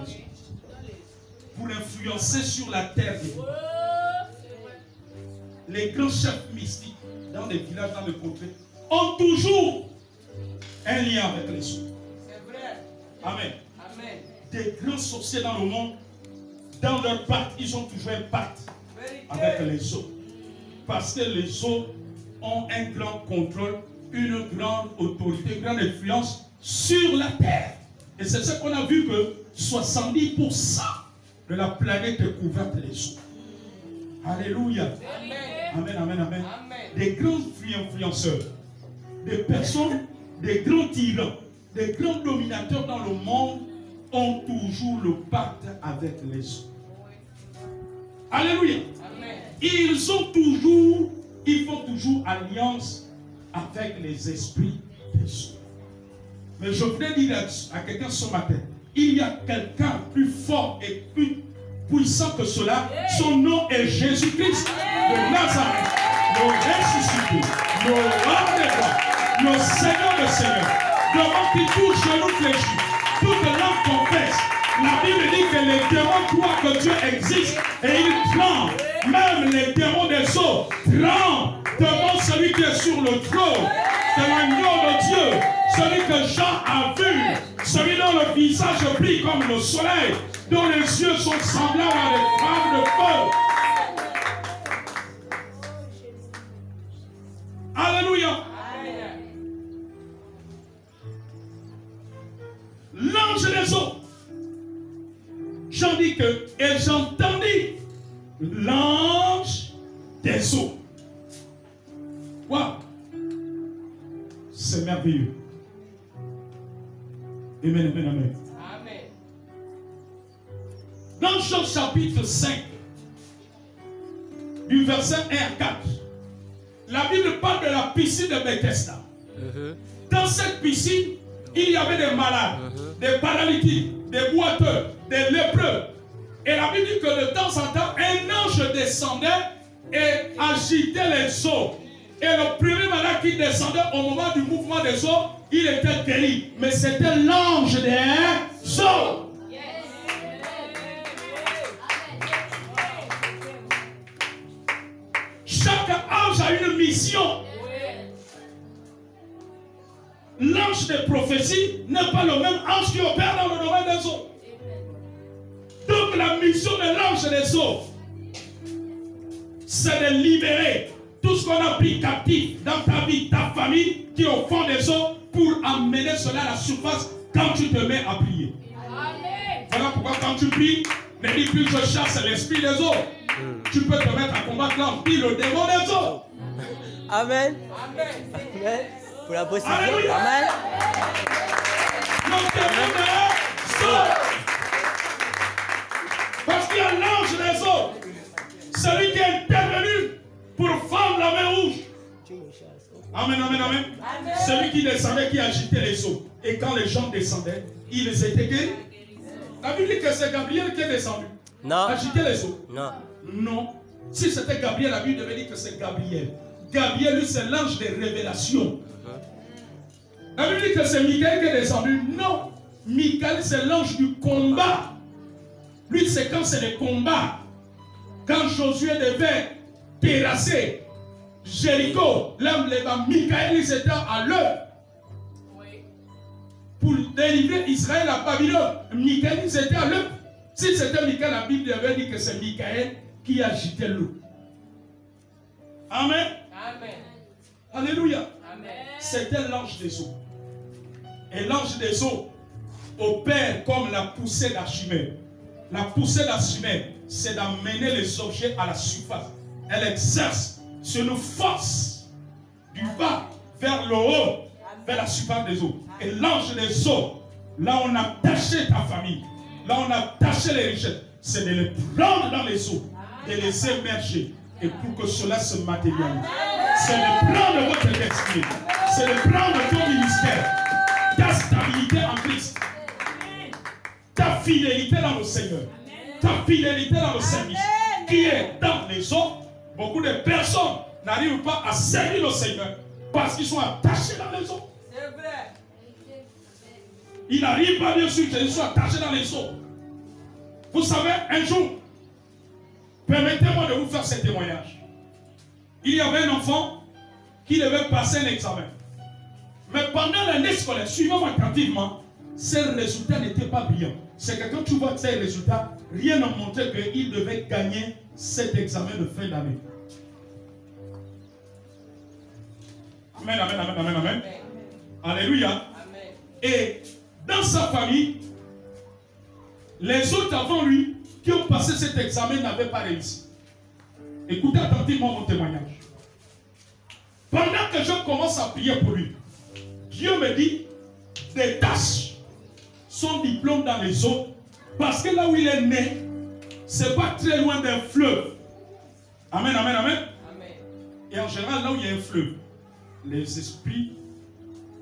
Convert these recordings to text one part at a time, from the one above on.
les eaux. Pour influencer sur la terre des vivants. Les grands chefs mystiques dans les villages, dans les contrées, ont toujours un lien avec les eaux. C'est vrai. Amen. Amen. Des grands sorciers dans le monde, dans leur pacte, ils ont toujours un pacte avec les eaux. Parce que les eaux ont un grand contrôle, une grande autorité, une grande influence sur la terre. Et c'est ce qu'on a vu que 70% de la planète est couverte des eaux. Alléluia. Amen, amen, amen. Des grands influenceurs, des personnes, des grands tyrans, des grands dominateurs dans le monde ont toujours le pacte avec les eaux. Alléluia. Amen. Ils font toujours alliance avec les esprits des eaux. Mais je voulais dire à quelqu'un ce matin, il y a quelqu'un plus fort et plus puissant que cela. Son nom est Jésus-Christ de Nazareth, le ressuscité, le roi des rois, le Seigneur des seigneurs. Devant qui tout genou fléchit, toute langue confesse. La Bible dit que les démons croient que Dieu existe et ils tremblent. Même les démons des eaux tremblent devant celui qui est sur le trône. C'est l'agneau de Dieu, celui que Jean a vu, celui dont le visage brille comme le soleil, dont les yeux sont semblables à des flammes de feu. Alléluia. L'ange des eaux. Jean dit que, et j'entendis l'ange des eaux. Waouh! C'est merveilleux. Amen, amen, amen. Amen. Dans Jean chapitre 5, du verset 1 à 4, la Bible parle de la piscine de Bethesda. Dans cette piscine, il y avait des malades, des paralytiques, des boiteux, des lépreux. Et la Bible dit que de temps en temps, un ange descendait et agitait les eaux. Et le premier malade qui descendait au moment du mouvement des eaux, il était guéri. Mais c'était l'ange des eaux. Chaque ange a une mission. L'ange des prophéties n'est pas le même ange qui opère dans le domaine des eaux. Donc la mission de l'ange des eaux, c'est de libérer tout ce qu'on a pris captif dans ta vie, ta famille, qui est au fond des eaux, pour amener cela à la surface quand tu te mets à prier. Amen. Voilà pourquoi quand tu pries, ne dis plus je chasse l'esprit des eaux. Tu peux te mettre à combattre l'empire, le démon des eaux. Amen. Amen. Amen. Pour la possibilité. Amen. Le démon des eaux. Parce qu'il y a l'ange des eaux. Celui qui est intervenu pour fendre la mer rouge. Amen, amen, amen. Amen. Celui qui descendait, qui agitait les eaux. Et quand les gens descendaient, ils étaient guéris. La Bible dit que c'est Gabriel qui est descendu. Non. Agiter les eaux. Non. Non. Si c'était Gabriel, la Bible devait dire que c'est Gabriel. Gabriel, lui, c'est l'ange des révélations. La Bible dit que c'est Michael qui est descendu. Non. Michael, c'est l'ange du combat. Lui, c'est quand c'est le combat. Quand Josué devait terrasser Jéricho, l'homme les Michael, ils étaient à l'heure. Pour délivrer Israël à Babylone. Michael, ils étaient à l'heure. Si c'était Michael, la Bible avait dit que c'est Michael qui agitait l'eau. Amen. Amen. Alléluia. C'était l'ange des eaux. Et l'ange des eaux opère comme la poussée d'Archimède. La poussée d'Archimède, c'est d'amener les objets à la surface. Elle exerce sur une force du bas vers le haut, vers la surface des eaux. Et l'ange des eaux, là on a taché ta famille, là on a taché les richesses, c'est de les prendre dans les eaux, de les émerger, et pour que cela se matérialise. C'est de prendre votre destinée, c'est de prendre ton ministère, ta stabilité en Christ, ta fidélité dans le Seigneur, ta fidélité dans le service, qui est dans les eaux. Beaucoup de personnes n'arrivent pas à servir le Seigneur parce qu'ils sont attachés dans les eaux. C'est vrai. Ils n'arrivent pas bien sûr qu'ils soient attachés dans les eaux. Vous savez, un jour, permettez-moi de vous faire ce témoignage. Il y avait un enfant qui devait passer un examen. Mais pendant l'année scolaire, suivant attentivement, ses résultats n'étaient pas brillants. C'est que quand tu vois ces résultats, rien ne montrait qu'il devait gagner cet examen de fin d'année. Amen, amen, amen, amen, amen. Alléluia. Amen. Et dans sa famille, les autres avant lui qui ont passé cet examen n'avaient pas réussi. Écoutez attentivement mon témoignage. Pendant que je commence à prier pour lui, Dieu me dit, détache son diplôme dans les eaux, parce que là où il est né, c'est pas très loin d'un fleuve. Amen, amen, amen. Amen. Et en général, là où il y a un fleuve, les esprits,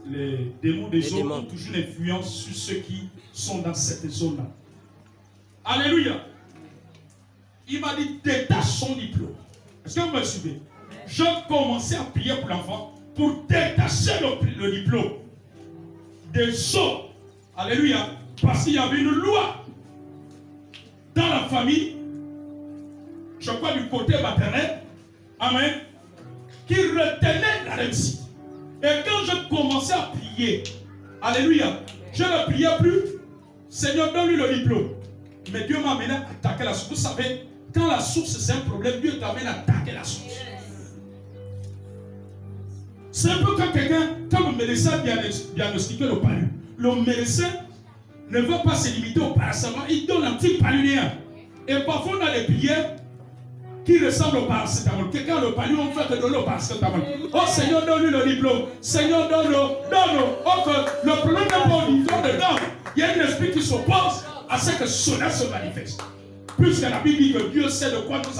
les démons des eaux ont toujours une influence sur ceux qui sont dans cette zone-là. Alléluia. Il m'a dit, détache son diplôme. Est-ce que vous me suivez? Je commençais à prier pour l'enfant pour détacher le diplôme des eaux. Alléluia. Parce qu'il y avait une loi dans la famille, je crois du côté maternel, amen, qui retenait la réussite. Et quand je commençais à prier, alléluia, je ne priais plus, Seigneur, donne-lui le diplôme. Mais Dieu m'a amené à attaquer la source. Vous savez, quand la source c'est un problème, Dieu t'amène à attaquer la source. C'est un peu comme quelqu'un, quand le médecin diagnostique le palu. Le médecin ne veut pas se limiter au paracétamol, il donne un petit palunéen. Et parfois on a des prières qui ressemblent au paracétamol. Quelqu'un le palu, on fait que donner au paracétamol. Oh Seigneur, donne-lui le diplôme. Seigneur, donne-le. Oh, que le problème n'est pas au niveau dedans. Il y a un esprit qui s'oppose à ce que cela se manifeste. Puisque la Bible dit que Dieu sait de quoi nous